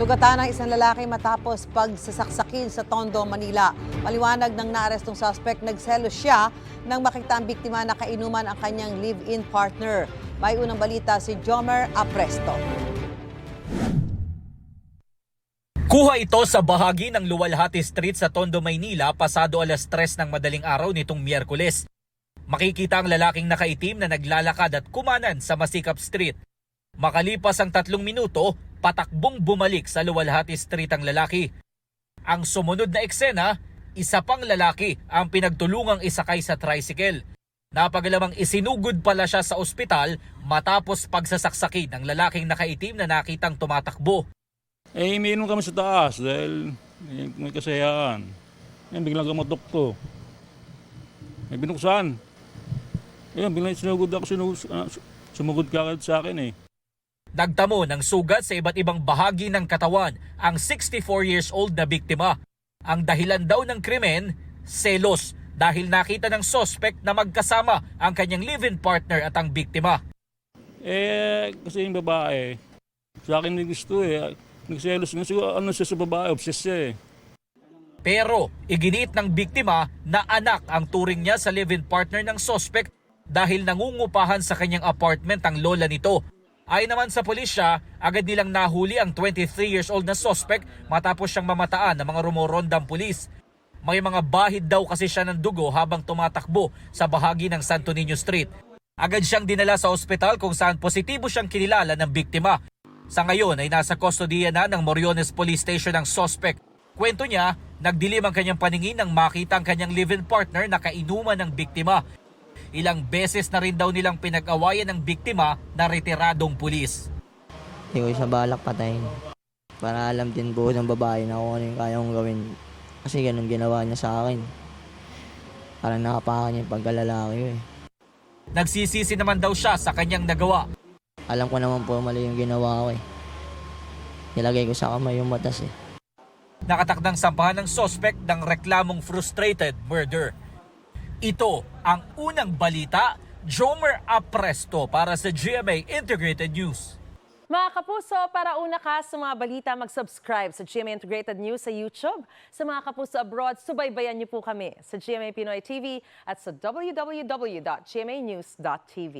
Sugatan ng isang lalaki matapos pagsasaksakin sa Tondo, Manila. Maliwanag ng naarestong suspect, nagselos siya nang makita ang biktima na kainuman ang kanyang live-in partner. May unang balita si Jomer Apresto. Kuha ito sa bahagi ng Luwalhati Street sa Tondo, Maynila pasado 3:00 ng madaling araw nitong Miyerkules. Makikita ang lalaking nakaitim na naglalakad at kumanan sa Masikap Street. Makalipas ang 3 minuto, patakbong bumalik sa Luwalhati Street ang lalaki. Ang sumunod na eksena, isa pang lalaki ang pinagtulungang isakay sa tricycle. Napagalamang isinugod pala siya sa ospital matapos pagsasaksakin ng lalaking nakaitim na nakitang tumatakbo. Umiinom kami sa taas dahil may kasayaan. Biglang gamatok ko. May binuksan. Biglang sinugod ako, sumugod ka sa akin . Nagtamo ng sugat sa iba't ibang bahagi ng katawan ang 64 years old na biktima. Ang dahilan daw ng krimen, selos, dahil nakita ng suspect na magkasama ang kanyang live-in partner at ang biktima. Kasi yung babae, sa akin hindi gusto . Nagselos nga siguro siya sa babae, obsessed siya . Pero iginit ng biktima na anak ang turing niya sa live-in partner ng suspect dahil nangungupahan sa kanyang apartment ang lola nito. Ayon naman sa pulisya, agad nilang nahuli ang 23 years old na suspect matapos siyang mamataan ng mga rumorondang pulis. May mga bahid daw kasi siya ng dugo habang tumatakbo sa bahagi ng Santo Niño Street. Agad siyang dinala sa ospital kung saan positibo siyang kinilala ng biktima. Sa ngayon ay nasa kustodiya na ng Moriones Police Station ang suspect. Kwento niya, nagdilim ang kanyang paningin nang makita ang kanyang live-in partner na kainuman ng biktima. Ilang beses na rin daw nilang pinag-awayan ng biktima na retiradong pulis. Hindi ko siya balak patayin. Para alam din buo ng babae na kung ano yung kaya kong gawin. Kasi ganun ginawa niya sa akin. Parang nakapakan niya yung pagkalalaki ko . Nagsisisi naman daw siya sa kanyang nagawa. Alam ko naman po mali yung ginawa ko . Nilagay ko sa kamay yung matas . Nakatakdang sampahan ng suspect ng reklamong frustrated murder. Ito ang unang balita, Jomer Apresto para sa GMA Integrated News. Mga kapuso, para una ka sa mga balita, mag-subscribe sa GMA Integrated News sa YouTube. Sa mga kapuso abroad, subaybayan niyo po kami sa GMA Pinoy TV at sa www.gmanews.tv.